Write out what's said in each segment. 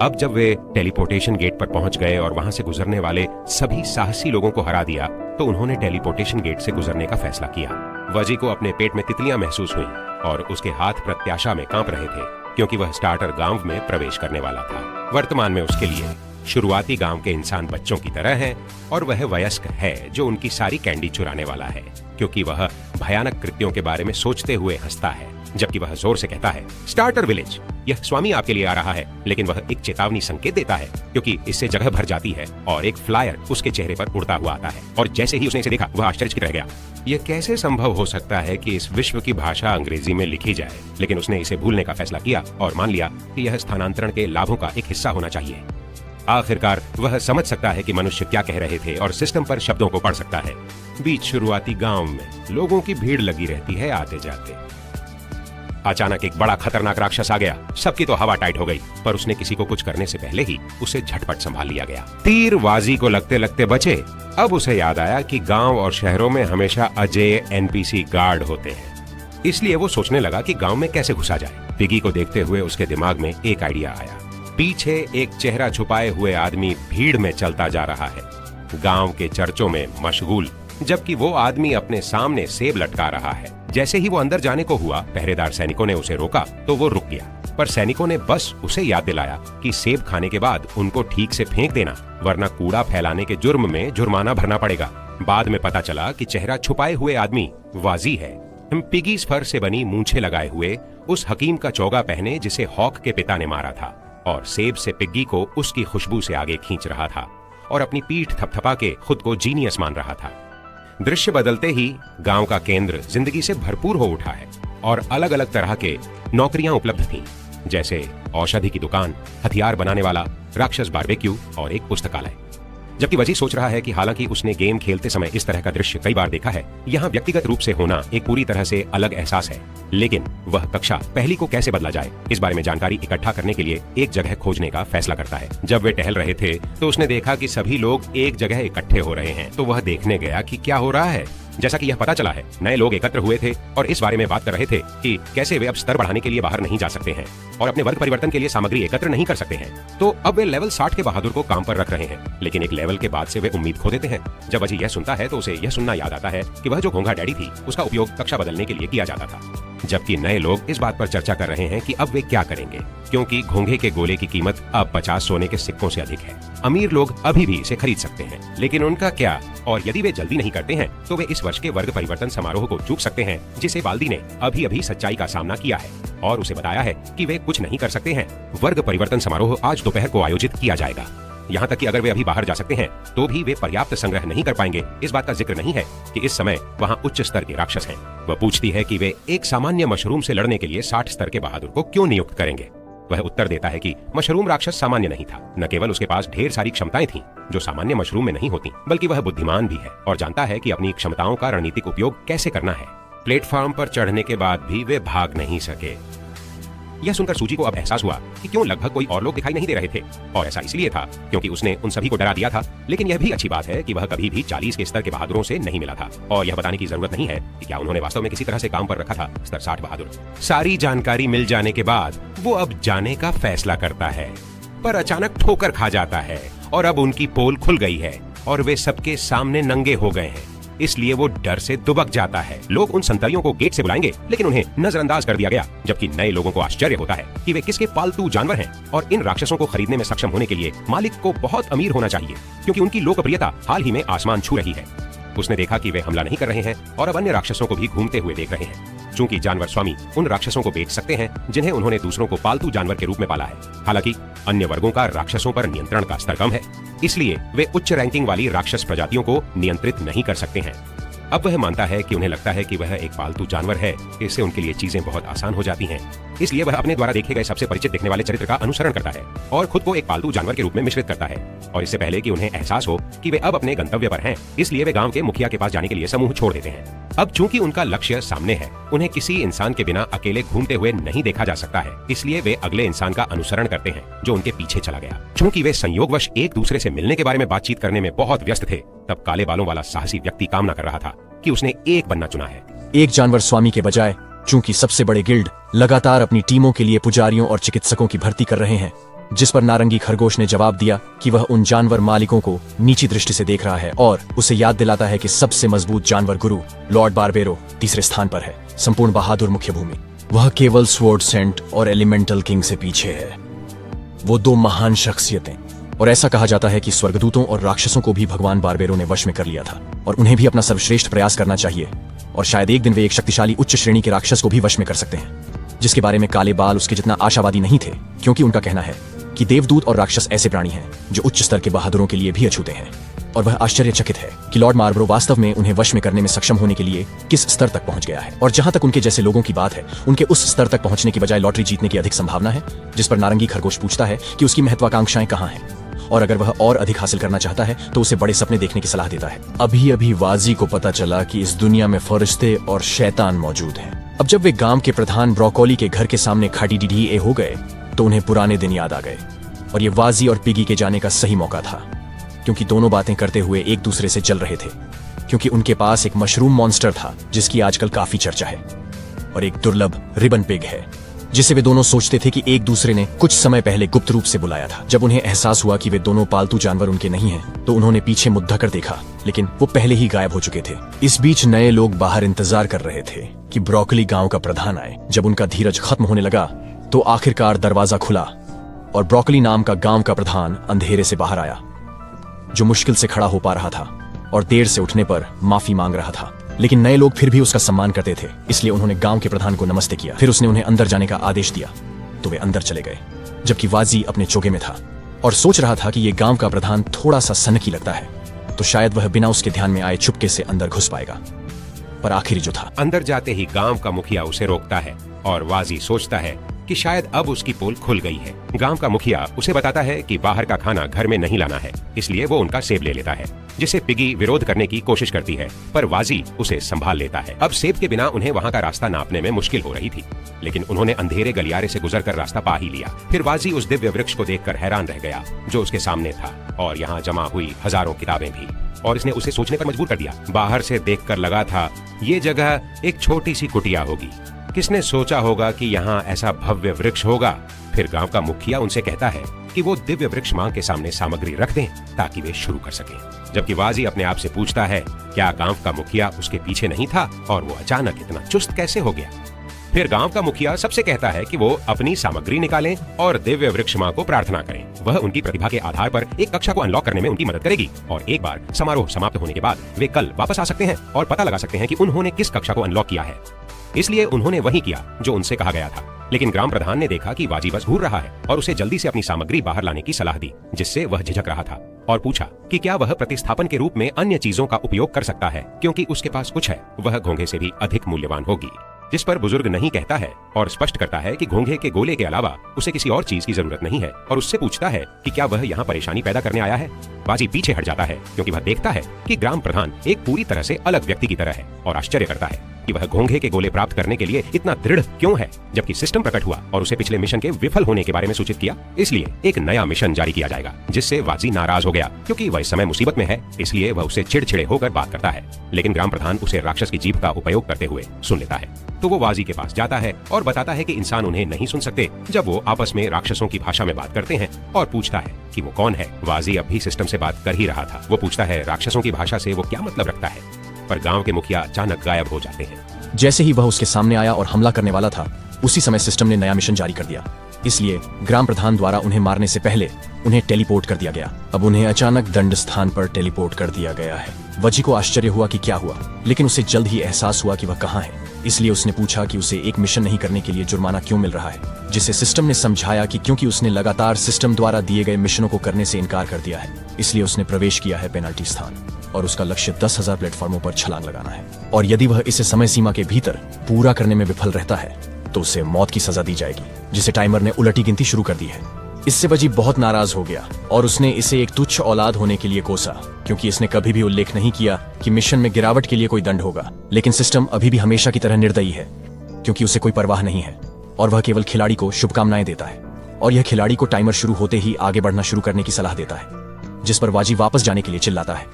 अब जब वे teleportation gate पर पहुंच गए और वहां से गुजरने वाले सभी साहसी लोगों को हरा दिया, तो उन्होंने टेलीपोर्टेशन गेट से गुजरने का फैसला किया। वजी को अपने पेट में तितलियां महसूस हुई और उसके हाथ प्रत्याशा में कांप रहे थे, क्योंकि वह स्टार्टर गांव में प्रवेश करने वाला था। वर्तमान में उसके लिए शुरुआती गांव के इंसान बच्चों की तरह हैं और वह वयस्क है जो उनकी सारी कैंडी चुराने वाला है, क्योंकि वह भयानक कृत्यों के बारे में सोचते हुए हंसता है, जबकि वह जोर से कहता है, स्टार्टर विलेज, यह स्वामी आपके लिए आ रहा है। लेकिन वह एक चेतावनी संकेत देता है, क्योंकि इससे जगह भर जाती है और एक फ्लायर उसके चेहरे पर उड़ता हुआ आता है। और जैसे ही उसने इसे देखा, वह आश्चर्यचकित रह गया। यह कैसे संभव हो सकता है कि इस विश्व की भाषा अंग्रेजी में लिखी जाए? लेकिन उसने इसे भूलने का फैसला किया और मान लिया कि यह स्थानांतरण के लाभों का एक हिस्सा होना चाहिए। आखिरकार वह समझ सकता है कि मनुष्य क्या कह रहे थे और सिस्टम पर शब्दों को पढ़ सकता है। बीच शुरुआती गांव में लोगों की भीड़ लगी रहती है आते जाते। अचानक एक बड़ा खतरनाक राक्षस आ गया। सबकी तो हवा टाइट हो गई, पर उसने किसी को कुछ करने से पहले ही उसे झटपट संभाल लिया गया। तीर वाजी को लगते लगते बचे। अब उसे याद आया कि गांव और शहरों में हमेशा अजय एनपीसी गार्ड होते हैं, इसलिए वो सोचने लगा कि गांव में कैसे घुसा जाए। पिगी को देखते हुए उसके दिमाग में एक आइडिया आया। पीछे एक चेहरा छुपाए हुए आदमी भीड़ में चलता जा रहा है, गांव के चर्चों में मशगूल, जबकि वो आदमी अपने सामने सेब लटका रहा है। जैसे ही वो अंदर जाने को हुआ, पहरेदार सैनिकों ने उसे रोका तो वो रुक गया, पर सैनिकों ने बस उसे याद दिलाया कि सेब खाने के बाद उनको ठीक से फेंक देना, वरना कूड़ा फैलाने के जुर्म में जुर्माना भरना पड़ेगा। बाद में पता चला कि चेहरा छुपाए हुए आदमी वाजी है, पिगी फर से बनी मूंछें लगाए हुए उस हकीम का चोगा पहने जिसे हॉक के पिता ने मारा था, और सेब से पिग्गी को उसकी खुशबू से आगे खींच रहा था और अपनी पीठ थपथपा के खुद को जीनियस मान रहा था। दृश्य बदलते ही गांव का केंद्र जिंदगी से भरपूर हो उठा है और अलग अलग तरह के नौकरियां उपलब्ध थीं, जैसे औषधि की दुकान, हथियार बनाने वाला, राक्षस बारबेक्यू और एक पुस्तकालय। जबकि वजी सोच रहा है कि हालांकि उसने गेम खेलते समय इस तरह का दृश्य कई बार देखा है, यहाँ व्यक्तिगत रूप से होना एक पूरी तरह से अलग एहसास है। लेकिन वह कक्षा पहली को कैसे बदला जाए, इस बारे में जानकारी इकट्ठा करने के लिए एक जगह खोजने का फैसला करता है। जब वे टहल रहे थे तो उसने देखा कि सभी लोग एक जगह इकट्ठे हो रहे हैं, तो वह देखने गया कि क्या हो रहा है। जैसा कि यह पता चला है, नए लोग एकत्र हुए थे और इस बारे में बात कर रहे थे कि कैसे वे अब स्तर बढ़ाने के लिए बाहर नहीं जा सकते हैं और अपने वर्ग परिवर्तन के लिए सामग्री एकत्र नहीं कर सकते हैं। तो अब वे लेवल 60 के बहादुर को काम पर रख रहे हैं, लेकिन एक लेवल के बाद से वे उम्मीद खो देते हैं। जब अजय यह सुनता है तो उसे यह सुनना याद आता है कि वह जो घोंघा डैडी थी, उसका उपयोग कक्षा बदलने के लिए किया जाता था। जबकि नए लोग इस बात पर चर्चा कर रहे हैं कि अब वे क्या करेंगे, क्योंकि घोंघे के गोले की कीमत अब 50 सोने के सिक्कों से अधिक है। अमीर लोग अभी भी इसे खरीद सकते हैं, लेकिन उनका क्या? और यदि वे जल्दी नहीं करते हैं तो वे इस वर्ष के वर्ग परिवर्तन समारोह को चूक सकते हैं, जिसे बाल्दी ने अभी अभी सच्चाई का सामना किया है और उसे बताया है कि वे कुछ नहीं कर सकते हैं। वर्ग परिवर्तन समारोह आज दोपहर को आयोजित किया जाएगा। यहाँ तक कि अगर वे अभी बाहर जा सकते हैं तो भी वे पर्याप्त संग्रह नहीं कर पाएंगे। इस बात का जिक्र नहीं है कि इस समय वहाँ उच्च स्तर के राक्षस हैं। वह पूछती है कि वे एक सामान्य मशरूम से लड़ने के लिए 60 स्तर के बहादुर को क्यों नियुक्त करेंगे। वह उत्तर देता है कि मशरूम राक्षस सामान्य नहीं था। न केवल उसके पास ढेर सारी क्षमताएं थीं जो सामान्य मशरूम में नहीं होती, बल्कि वह बुद्धिमान भी है और जानता है कि अपनी क्षमताओं का रणनीतिक उपयोग कैसे करना है। प्लेटफॉर्म पर चढ़ने के बाद भी वे भाग नहीं सके। यह सुनकर सूजी को अब एहसास हुआ कि क्यों लगभग कोई और लोग दिखाई नहीं दे रहे थे, और ऐसा इसलिए था क्योंकि उसने उन सभी को डरा दिया था। लेकिन यह भी अच्छी बात है कि वह कभी भी 40 के स्तर के बहादुरों से नहीं मिला था, और यह बताने की जरूरत नहीं है कि क्या उन्होंने वास्तव में किसी तरह से काम पर रखा था स्तर 60 बहादुर। सारी जानकारी मिल जाने के बाद वो अब जाने का फैसला करता है, पर अचानक ठोकर खा जाता है और अब उनकी पोल खुल गई है और वे सबके सामने नंगे हो गए हैं। इसलिए वो डर से दुबक जाता है। लोग उन संतरियों को गेट से बुलाएंगे, लेकिन उन्हें नजरअंदाज कर दिया गया, जबकि नए लोगों को आश्चर्य होता है कि वे किसके पालतू जानवर हैं। और इन राक्षसों को खरीदने में सक्षम होने के लिए मालिक को बहुत अमीर होना चाहिए, क्योंकि उनकी लोकप्रियता हाल ही में आसमान छू रही है। उसने देखा कि वे हमला नहीं कर रहे हैं और अब अन्य राक्षसों को भी घूमते हुए देख रहे हैं। चूंकि जानवर स्वामी उन राक्षसों को बेच सकते हैं जिन्हें उन्होंने दूसरों को पालतू जानवर के रूप में पाला है। हालांकि अन्य वर्गों का राक्षसों पर नियंत्रण का स्तर कम है, इसलिए वे उच्च रैंकिंग वाली राक्षस प्रजातियों को नियंत्रित नहीं कर सकते हैं। अब वह मानता है कि उन्हें लगता है कि वह एक पालतू जानवर है, इससे उनके लिए चीजें बहुत आसान हो जाती हैं। इसलिए वह अपने द्वारा देखे गए सबसे परिचित दिखने वाले चरित्र का अनुसरण करता है और खुद को एक पालतू जानवर के रूप में मिश्रित करता है। और इससे पहले कि उन्हें एहसास हो कि वे अब अपने गंतव्य पर हैं, इसलिए वे गांव के मुखिया के पास जाने के लिए समूह छोड़ देते हैं। अब चूंकि उनका लक्ष्य सामने है, उन्हें किसी इंसान के बिना अकेले घूमते हुए नहीं देखा जा सकता है, इसलिए वे अगले इंसान का अनुसरण करते हैं जो उनके पीछे चला गया। चूंकि वे संयोगवश एक दूसरे से मिलने के बारे में बातचीत करने में बहुत व्यस्त थे, तब काले बालों वाला साहसी व्यक्ति कामना कर रहा था कि उसने एक बनना चुना है। एक जानवर स्वामी के बजाय, चूंकि सबसे बड़े गिल्ड लगातार अपनी टीमों के लिए पुजारियों और चिकित्सकों की भर्ती कर रहे हैं, जिस पर नारंगी खरगोश ने जवाब दिया कि वह उन जानवर मालिकों को नीची दृष्टि से देख रहा है और उसे याद दिलाता है कि सबसे मजबूत जानवर गुरु लॉर्ड बारबेरो तीसरे स्थान पर है, संपूर्ण बहादुर मुख्य भूमि। वह केवल स्वॉर्ड सेंट और एलिमेंटल किंग से पीछे है। वो दो महान शख्सियतें, और ऐसा कहा जाता है कि स्वर्गदूतों और राक्षसों को भी भगवान बारबेरो ने वश में कर लिया था और उन्हें भी अपना सर्वश्रेष्ठ प्रयास करना चाहिए और शायद एक दिन वे एक शक्तिशाली उच्च श्रेणी के राक्षस को भी वश में कर सकते हैं, जिसके बारे में काले बाल उसके जितना आशावादी नहीं थे, क्योंकि उनका कहना है कि देवदूत और राक्षस ऐसे प्राणी हैं जो उच्च स्तर के बहादुरों के लिए भी अछूते हैं। और वह आश्चर्यचकित है कि लॉर्ड मार्लबरो वास्तव में उन्हें वश में करने में सक्षम होने के लिए किस स्तर तक पहुंच गया है। और जहां तक उनके जैसे लोगों की बात है, उनके उस स्तर तक पहुंचने की बजाय लॉटरी जीतने की अधिक संभावना है, जिस पर नारंगी खरगोश पूछता है कि उसकी महत्वाकांक्षाएं कहां हैं और अगर वह और अधिक हासिल करना चाहता है तो उसे बड़े सपने देखने की सलाह देता है। अभी अभी वाजी को पता चला कि इस दुनिया में फरिश्ते और शैतान मौजूद हैं। अब जब वे गांव के प्रधान ब्रोकोली के घर के सामने खाटी डीडीए हो गए तो उन्हें पुराने दिन याद आ गए और ये वाजी और पिगी के जाने का सही मौका था, क्योंकि दोनों बातें करते हुए एक दूसरे से जल रहे थे, क्योंकि उनके पास एक मशरूम मॉन्स्टर था जिसकी आजकल काफी चर्चा है और एक दुर्लभ रिबन पिग है जिसे वे दोनों सोचते थे कि एक दूसरे ने कुछ समय पहले गुप्त रूप से बुलाया था। जब उन्हें एहसास हुआ कि वे दोनों पालतू जानवर उनके नहीं हैं, तो उन्होंने पीछे मुद्दा कर देखा, लेकिन वो पहले ही गायब हो चुके थे। इस बीच नए लोग बाहर इंतजार कर रहे थे कि ब्रोकोली गांव का प्रधान आए। जब उनका धीरज खत्म होने लगा तो आखिरकार दरवाजा खुला और ब्रोकोली नाम का गांव का प्रधान अंधेरे से बाहर आया, जो मुश्किल से खड़ा हो पा रहा था और देर से उठने पर माफी मांग रहा था। लेकिन नए लोग फिर भी उसका सम्मान करते थे, इसलिए उन्होंने गांव के प्रधान को नमस्ते किया। फिर उसने उन्हें अंदर जाने का आदेश दिया तो वे अंदर चले गए, जबकि वाजी अपने चोगे में था और सोच रहा था कि ये गांव का प्रधान थोड़ा सा सनकी लगता है, तो शायद वह बिना उसके ध्यान में आए चुपके से अंदर घुस पाएगा। पर आखिरी जो था, अंदर जाते ही गांव का मुखिया उसे रोकता है और वाजी सोचता है कि शायद अब उसकी पोल खुल गई है। गांव का मुखिया उसे बताता है कि बाहर का खाना घर में नहीं लाना है, इसलिए वो उनका सेब ले लेता है, जिसे पिगी विरोध करने की कोशिश करती है, पर वाजी उसे संभाल लेता है। अब सेब के बिना उन्हें वहाँ का रास्ता नापने में मुश्किल हो रही थी, लेकिन उन्होंने अंधेरे गलियारे से गुजरकर रास्ता पा ही लिया। फिर वाजी उस दिव्य वृक्ष को देखकर हैरान रह गया जो उसके सामने था, और यहाँ जमा हुई हजारों किताबें भी, और इसने उसे सोचने पर मजबूर कर दिया। बाहर से देखकर लगा था ये जगह एक छोटी सी कुटिया होगी, किसने सोचा होगा कि यहाँ ऐसा भव्य वृक्ष होगा। फिर गांव का मुखिया उनसे कहता है कि वो दिव्य वृक्ष मां के सामने सामग्री रख दें ताकि वे शुरू कर सकें। जबकि वाजी अपने आप से पूछता है क्या गांव का मुखिया उसके पीछे नहीं था और वो अचानक इतना चुस्त कैसे हो गया। फिर गांव का मुखिया सबसे कहता है कि वो अपनी सामग्री निकालें और दिव्य वृक्ष मां को प्रार्थना करें। वह उनकी प्रतिभा के आधार पर एक कक्षा को अनलॉक करने में उनकी मदद करेगी और एक बार समारोह समाप्त होने के बाद वे कल वापस आ सकते हैं और पता लगा सकते हैं कि उन्होंने किस कक्षा को अनलॉक किया है। इसलिए उन्होंने वही किया जो उनसे कहा गया था। लेकिन ग्राम प्रधान ने देखा कि वाजी बस घूर रहा है और उसे जल्दी से अपनी सामग्री बाहर लाने की सलाह दी, जिससे वह झिझक रहा था और पूछा कि क्या वह प्रतिस्थापन के रूप में अन्य चीजों का उपयोग कर सकता है, क्योंकि उसके पास कुछ है, वह घोंघे से भी अधिक मूल्यवान होगी। जिस पर बुजुर्ग नहीं कहता है और स्पष्ट करता है कि घोंघे के गोले के अलावा उसे किसी और चीज की जरूरत नहीं है, और उससे पूछता है कि क्या वह यहाँ परेशानी पैदा करने आया है। वाजी पीछे हट जाता है क्योंकि वह देखता है कि ग्राम प्रधान एक पूरी तरह से अलग व्यक्ति की तरह है और आश्चर्य करता है कि वह घोंघे के गोले प्राप्त करने के लिए इतना दृढ़ क्यों है, जबकि सिस्टम प्रकट हुआ और उसे पिछले मिशन के विफल होने के बारे में सूचित किया। इसलिए एक नया मिशन जारी किया जाएगा, जिससे वाजी नाराज हो गया क्योंकि वह इस समय मुसीबत में है, इसलिए वह उसे चिड़चिड़े होकर बात करता है। लेकिन ग्राम प्रधान उसे राक्षस की जीभ का उपयोग करते हुए सुन लेता है, तो वो वाजी के पास जाता है और बताता है कि इंसान उन्हें नहीं सुन सकते जब वो आपस में राक्षसों की भाषा में बात करते हैं, और पूछता है कि वो कौन है। वाजी अब भी सिस्टम से बात कर ही रहा था। वो पूछता है राक्षसों की भाषा से वो क्या मतलब रखता है, पर गांव के मुखिया अचानक गायब हो जाते हैं। जैसे ही वह उसके सामने आया और हमला करने वाला था, उसी समय सिस्टम ने नया मिशन जारी कर दिया। इसलिए ग्राम प्रधान द्वारा उन्हें मारने से पहले उन्हें टेलीपोर्ट कर दिया गया। अब उन्हें अचानक दंड स्थान पर टेलीपोर्ट कर दिया गया है। वजी को आश्चर्य हुआ कि क्या हुआ, लेकिन उसे जल्द ही एहसास हुआ कि वह कहाँ है। इसलिए उसने पूछा कि उसे एक मिशन नहीं करने के लिए जुर्माना क्यों मिल रहा है, जिसे सिस्टम ने समझाया कि क्योंकि उसने लगातार सिस्टम द्वारा दिए गए मिशनों को करने से इनकार कर दिया है, इसलिए उसने प्रवेश किया है पेनल्टी स्थान और उसका लक्ष्य 10,000 प्लेटफॉर्मों पर छलांग लगाना है। और यदि वह इसे समय सीमा के भीतर पूरा करने में विफल रहता है तो उसे मौत की सजा दी जाएगी, जिसे टाइमर ने उलटी गिनती शुरू कर दी है। इससे वजी बहुत नाराज हो गया और उसने इसे एक तुच्छ औलाद होने के लिए कोसा, क्योंकि इसने कभी भी उल्लेख नहीं किया कि मिशन में गिरावट के लिए कोई दंड होगा। लेकिन सिस्टम अभी भी हमेशा की तरह निर्दयी है, क्योंकि उसे कोई परवाह नहीं है और वह केवल खिलाड़ी को शुभकामनाएं देता है, और यह खिलाड़ी को टाइमर शुरू होते ही आगे बढ़ना शुरू करने की सलाह देता है, जिस पर वाजी वापस जाने के लिए चिल्लाता है।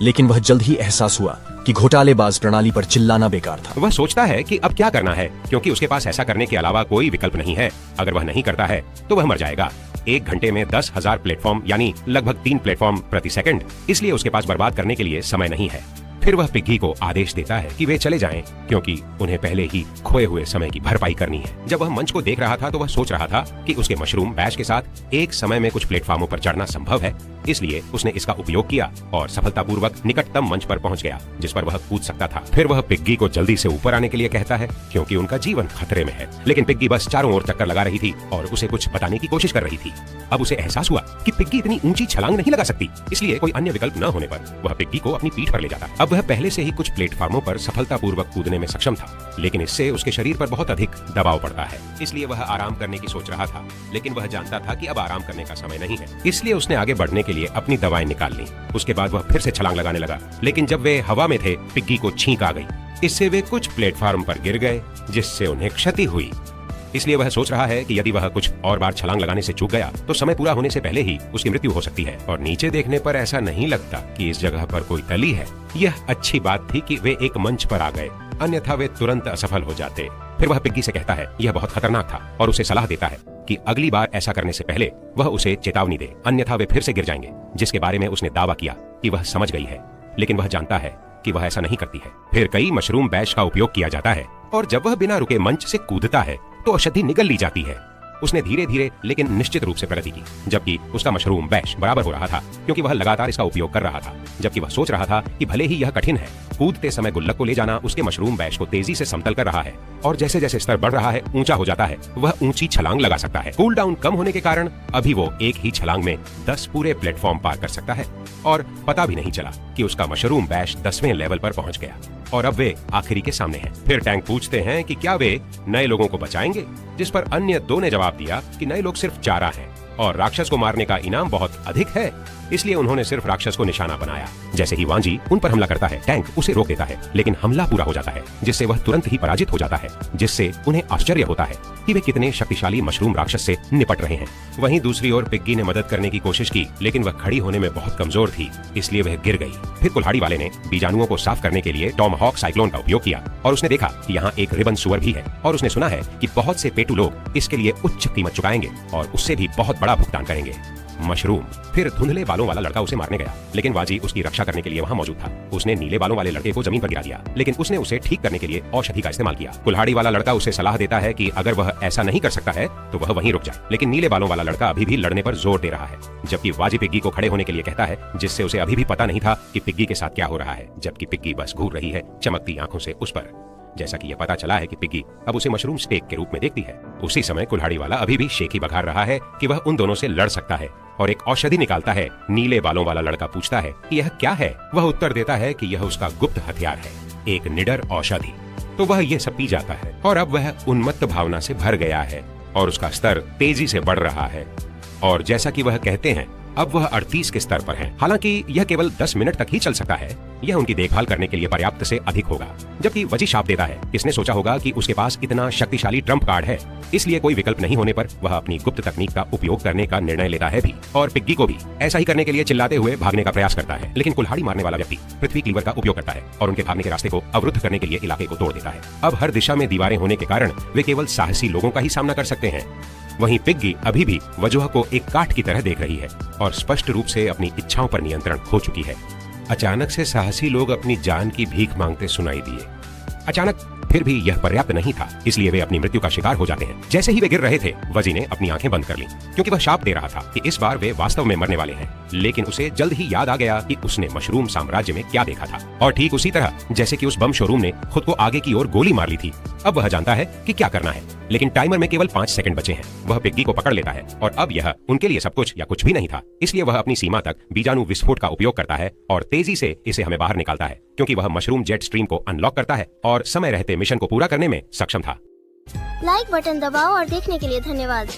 लेकिन वह जल्द ही एहसास हुआ कि घोटालेबाज प्रणाली पर चिल्लाना बेकार था। वह सोचता है कि अब क्या करना है, क्योंकि उसके पास ऐसा करने के अलावा कोई विकल्प नहीं है। अगर वह नहीं करता है तो वह मर जाएगा। एक घंटे में 10,000 प्लेटफॉर्म यानी लगभग 3 प्लेटफॉर्म प्रति सेकंड, इसलिए उसके पास बर्बाद करने के लिए समय नहीं है। फिर वह पिग्गी को आदेश देता है कि वे चले जाएं, क्योंकि उन्हें पहले ही खोए हुए समय की भरपाई करनी है। जब वह मंच को देख रहा था तो वह सोच रहा था कि उसके मशरूम बैश के साथ एक समय में कुछ प्लेटफॉर्मों पर चढ़ना संभव है, इसलिए उसने इसका उपयोग किया और सफलतापूर्वक निकटतम मंच पर पहुंच गया जिस पर वह कूद सकता था। फिर वह पिग्गी को जल्दी से ऊपर आने के लिए कहता है, क्योंकि उनका जीवन खतरे में है। लेकिन पिग्गी बस चारों ओर चक्कर लगा रही थी और उसे कुछ बताने की कोशिश कर रही थी। अब उसे एहसास हुआ कि पिग्गी इतनी ऊंची छलांग नहीं लगा सकती, इसलिए कोई अन्य विकल्प न होने पर वह पिग्गी को अपनी पीठ पर ले जाता। अब वह पहले से ही कुछ प्लेटफार्मों पर सफलतापूर्वक कूदने में सक्षम था, लेकिन इससे उसके शरीर पर बहुत अधिक दबाव पड़ता है, इसलिए वह आराम करने की सोच रहा था। लेकिन वह जानता था कि अब आराम करने का समय नहीं है, इसलिए उसने आगे बढ़ने के लिए अपनी दवाएं निकाल ली। उसके बाद वह फिर से छलांग लगाने लगा, लेकिन जब वे हवा में थे पिग्गी को छींक आ गई। इससे वे कुछ प्लेटफार्म पर गिर गए, जिससे उन्हें क्षति हुई। इसलिए वह सोच रहा है कि यदि वह कुछ और बार छलांग लगाने से चूक गया तो समय पूरा होने से पहले ही उसकी मृत्यु हो सकती है। और नीचे देखने पर ऐसा नहीं लगता कि इस जगह पर कोई तली है। यह अच्छी बात थी कि वे एक मंच पर आ गए, अन्यथा वे तुरंत असफल हो जाते। फिर वह पिग्गी से कहता है यह बहुत खतरनाक था और उसे सलाह देता है कि अगली बार ऐसा करने से पहले वह उसे चेतावनी दे, अन्यथा वे फिर से गिर जाएंगे, जिसके बारे में उसने दावा किया कि वह समझ गई है। लेकिन वह जानता है कि वह ऐसा नहीं करती है। फिर कई मशरूम बैश का उपयोग किया जाता है और जब वह बिना रुके मंच से कूदता है तो औषधि निगल ली जाती है। उसने धीरे धीरे लेकिन निश्चित रूप से प्रगति की, जबकि उसका मशरूम बैश बराबर हो रहा था, क्योंकि वह लगातार इसका उपयोग कर रहा था। जबकि वह सोच रहा था कि भले ही यह कठिन है, कूदते समय गुल्लक को ले जाना उसके मशरूम बैश को तेजी से समतल कर रहा है और जैसे जैसे स्तर बढ़ रहा है, ऊंचा हो जाता है, वह ऊंची छलांग लगा सकता है। कूल डाउन कम होने के कारण अभी वो एक ही छलांग में 10 पूरे प्लेटफॉर्म पार कर सकता है और पता भी नहीं चला कि उसका मशरूम बैश 10वें लेवल पर पहुंच गया और अब वे आखिरी के सामने हैं। फिर टैंक पूछते हैं कि क्या वे नए लोगों को बचाएंगे, जिस पर अन्य दो ने जवाब दिया कि नए लोग सिर्फ चारा हैं और राक्षस को मारने का इनाम बहुत अधिक है, इसलिए उन्होंने सिर्फ राक्षस को निशाना बनाया। जैसे ही वांजी उन पर हमला करता है, टैंक उसे रोक देता है, लेकिन हमला पूरा हो जाता है, जिससे वह तुरंत ही पराजित हो जाता है, जिससे उन्हें आश्चर्य होता है कि वे कितने शक्तिशाली मशरूम राक्षस से निपट रहे हैं। वहीं दूसरी ओर पिग्गी ने मदद करने की कोशिश की, लेकिन वह खड़ी होने में बहुत कमजोर थी, इसलिए वह गिर गई। फिर कुल्हाड़ी वाले ने बीजाणुओं को साफ करने के लिए टॉमहॉक साइक्लोन का उपयोग किया और उसने देखा कि यहाँ एक रिबन सुअर भी है और उसने सुना है कि बहुत से पेटू लोग इसके लिए उच्च कीमत चुकाएंगे और उससे भी बहुत बड़ा भुगतान करेंगे। मशरूम। फिर धुंधले बालों वाला लड़का उसे मारने गया, लेकिन वाजी उसकी रक्षा करने के लिए वहां मौजूद था। उसने नीले बालों वाले लड़के को जमीन पर गिरा दिया, लेकिन उसने उसे ठीक करने के लिए औषधि का इस्तेमाल किया। कुल्हाड़ी वाला लड़का उसे सलाह देता है कि अगर वह ऐसा नहीं कर सकता है तो वह वहीं रुक जाए, लेकिन नीले बालों वाला लड़का अभी भी लड़ने पर जोर दे रहा है, जबकि वाजी पिग्गी को खड़े होने के लिए कहता है, जिससे उसे अभी भी पता नहीं था कि पिग्गी के साथ क्या हो रहा है, जबकि पिग्गी बस घूर रही है चमकती आंखों से उस पर। जैसा कि यह पता चला है कि पिग्गी अब उसे मशरूम स्टेक के रूप में देखती है। उसी समय कुल्हाड़ी वाला अभी भी शेखी बघार रहा है कि वह उन दोनों से लड़ सकता है और एक औषधि निकालता है। नीले बालों वाला लड़का पूछता है कि यह क्या है। वह उत्तर देता है कि यह उसका गुप्त हथियार है, एक निडर औषधि। तो वह यह सब पी जाता है और अब वह उन्मत्त भावना से भर गया है और उसका स्तर तेजी से बढ़ रहा है और जैसा कि वह कहते हैं अब वह 38 के स्तर पर है। हालांकि यह केवल 10 मिनट तक ही चल सकता है, यह उनकी देखभाल करने के लिए पर्याप्त से अधिक होगा। जबकि वजी शाप देता है, किसने सोचा होगा कि उसके पास इतना शक्तिशाली ट्रम्प कार्ड है, इसलिए कोई विकल्प नहीं होने पर वह अपनी गुप्त तकनीक का उपयोग करने का निर्णय लेता है भी और पिग्गी को भी ऐसा ही करने के लिए चिल्लाते हुए भागने का प्रयास करता है। लेकिन कुल्हाड़ी मारने वाला व्यक्ति पृथ्वी क्लीवर का उपयोग करता है और उनके भागने के रास्ते को अवरुद्ध करने के लिए इलाके को तोड़ देता है। अब हर दिशा में दीवारें होने के कारण वे केवल साहसी लोगों का ही सामना कर सकते हैं। वहीं पिग्गी अभी भी वजूह को एक काठ की तरह देख रही है और स्पष्ट रूप से अपनी इच्छाओं पर नियंत्रण खो चुकी है। अचानक से साहसी लोग अपनी जान की भीख मांगते सुनाई दिए। अचानक फिर भी यह पर्याप्त नहीं था, इसलिए वे अपनी मृत्यु का शिकार हो जाते हैं। जैसे ही वे गिर रहे थे, वजी ने अपनी आंखें बंद कर लीं, क्योंकि वह शाप दे रहा था कि इस बार वे वास्तव में मरने वाले हैं। लेकिन उसे जल्द ही याद आ गया कि उसने मशरूम साम्राज्य में क्या देखा था, और ठीक उसी तरह जैसे कि उस बम शोरूम ने खुद को आगे की ओर गोली मार ली थी, अब वह जानता है कि क्या करना है। लेकिन टाइमर में केवल 5 सेकंड बचे हैं। वह पिग्गी को पकड़ लेता है और अब यह उनके लिए सब कुछ या कुछ भी नहीं था, इसलिए वह अपनी सीमा तक बीजाणु विस्फोट का उपयोग करता है और तेजी से इसे हमें बाहर निकालता है, क्योंकि वह मशरूम जेट स्ट्रीम को अनलॉक करता है और समय रहते मिशन को पूरा करने में सक्षम था। लाइक बटन दबाओ और देखने के लिए धन्यवाद।